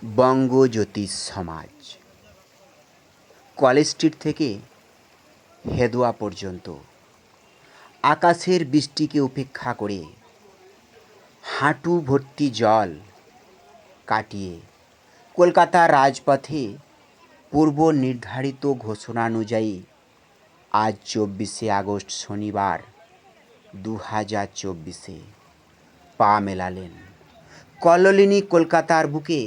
বঙ্গজ্যোতিষ সমাজ college street থেকে হেদোয়া পর্যন্ত আকাশের বৃষ্টিকে উপেক্ষা করে হাঁটু ভর্তি জল কাটিয়ে কলকাতার রাজপথে পূর্ব নির্ধারিত ঘোষণানুযায়ী আজ 24শে আগস্ট শনিবার 2024 পা মেলালেন। কল্লোলিনী কলকাতার বুকে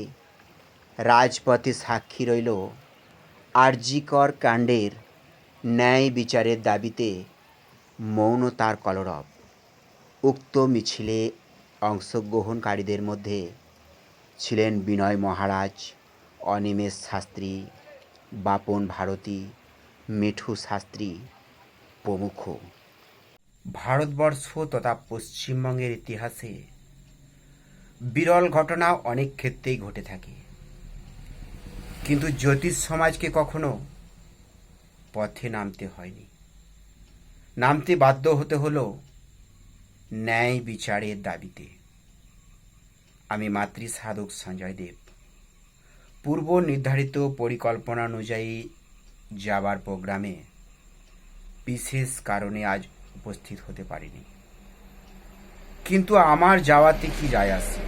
রাজপথে সাক্ষী রইল আরজিকর কাণ্ডের ন্যায় বিচারের দাবিতে মৌনতার কলরব। উক্ত মিছিলে অংশগ্রহণকারীদের মধ্যে ছিলেন বিনয় মহারাজ, অনিমেষ শাস্ত্রী, বাপন ভারতী, মিঠু শাস্ত্রী প্রমুখ। ভারতবর্ষ তথা পশ্চিমবঙ্গের ইতিহাসে বিরল ঘটনা অনেক ক্ষেত্রেই ঘটে থাকে, কিন্তু জ্যোতিষ সমাজকে কখনো পথে নামতে হয়নি। নামতে বাধ্য হতে হলো ন্যায় বিচারের দাবিতে। আমি মাতৃ সাধক সঞ্জয় দেব পূর্ব নির্ধারিত পরিকল্পনা অনুযায়ী যাবার প্রোগ্রামে বিশেষ কারণে আজ উপস্থিত হতে পারিনি, কিন্তু আমার যাওয়াতে কি যায় আসে।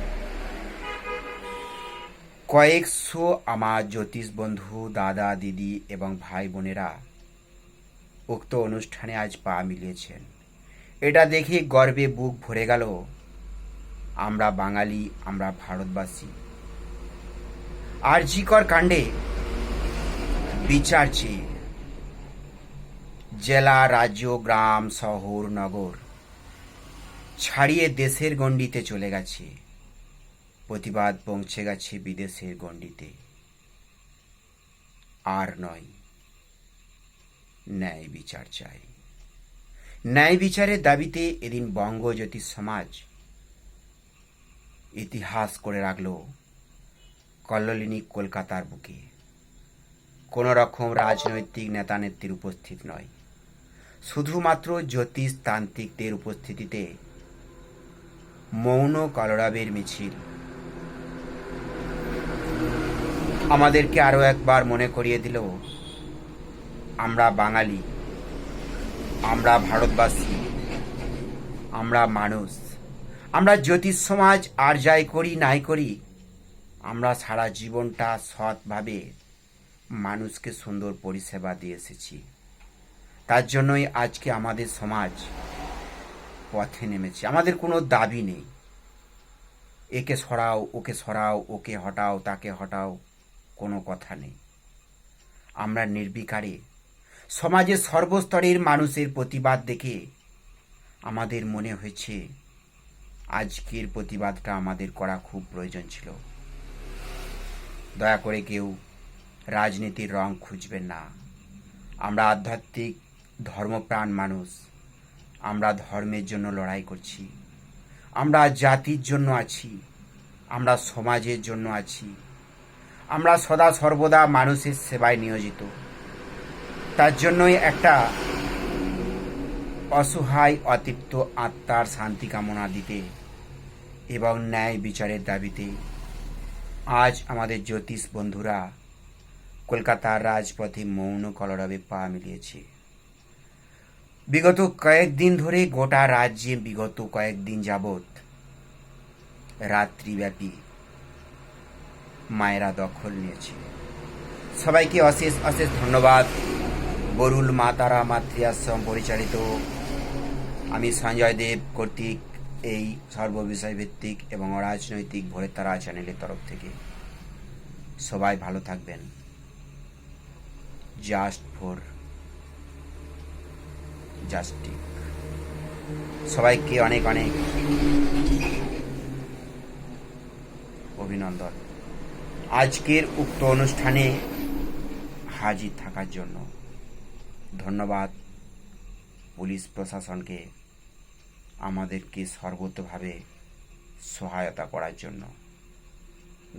কয়েকশো আমার জ্যোতিষ বন্ধু, দাদা দিদি এবং ভাই বোনেরা উক্ত অনুষ্ঠানে আজ পা মিলিয়েছেন। এটা দেখে গর্বে বুক ভরে গেল। আমরা বাঙালি, আমরা ভারতবাসী। আরজিকর কাণ্ডে বিচার চেয়ে জেলা, রাজ্য, গ্রাম, শহর, নগর ছাড়িয়ে দেশের গণ্ডিতে চলে গেছে। প্রতিবাদ পৌঁছে গেছে বিদেশের গণ্ডিতে। আর নয়, ন্যায় বিচার চাই। ন্যায় বিচারের দাবিতে এদিন বঙ্গজ্যোতিষ সমাজ ইতিহাস করে রাখল কল্লোলিনী কলকাতার বুকে। কোনো রকম রাজনৈতিক নেতা নেত্রীর উপস্থিত নয়, শুধুমাত্র জ্যোতিষ তান্ত্রিকদের উপস্থিতিতে মৌন কলরবের মিছিল আমাদেরকে আরও একবার মনে করিয়ে দিল আমরা বাঙালি, আমরা ভারতবাসী, আমরা মানুষ। আমরা জ্যোতিষ সমাজ আর যাই করি নাই করি, আমরা সারা জীবনটা সৎভাবে মানুষকে সুন্দর পরিষেবা দিয়ে এসেছি। তার জন্যই আজকে আমাদের সমাজ পথে নেমেছে। আমাদের কোনো দাবি নেই, একে সরাও, ওকে সরাও, ওকে হটাও, তাকে হটাও, কোনো কথা নেই। আমরা নির্বিকারে সমাজের সর্বস্তরের মানুষের প্রতিবাদ দেখে আমাদের মনে হয়েছে আজকের প্রতিবাদটা আমাদের করা খুব প্রয়োজন ছিল। দয়া করে কেউ রাজনীতির রং খুঁজবেন না। আমরা আধ্যাত্মিক ধর্মপ্রাণ মানুষ। আমরা ধর্মের জন্য লড়াই করছি, আমরা জাতির জন্য আছি, আমরা সমাজের জন্য আছি, আমরা সদা সর্বদা মানুষের সেবায় নিয়োজিত। তার জন্যই একটা অসহায় অতৃপ্ত আত্মার শান্তি কামনা দিতে এবং ন্যায় বিচারের দাবিতে আজ আমাদের জ্যোতিষ বন্ধুরা কলকাতার রাজপথে মৌন কলরবে পা মিলিয়েছে। বিগত কয়েকদিন ধরে গোটা রাজ্যে বিগত কয়েকদিন যাবৎ রাত্রিব্যাপী মায়েরা দখল নিয়েছে। সবাইকে অশেষ অশেষ ধন্যবাদ। বরুল মা তারা মাতৃ আশ্রম পরিচালিত আমি সঞ্জয় দেব কর্তৃক এই সর্ববিষয় ভিত্তিক এবং অরাজনৈতিক ভোরের তারা চ্যানেলের তরফ থেকে সবাই ভালো থাকবেন। Just for justice. সবাইকে অনেক অনেক অভিনন্দন আজকের উক্ত অনুষ্ঠানে হাজির থাকার জন্য। ধন্যবাদ পুলিশ প্রশাসনকে আমাদেরকে সর্বতোভাবে সহায়তা করার জন্য।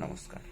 নমস্কার।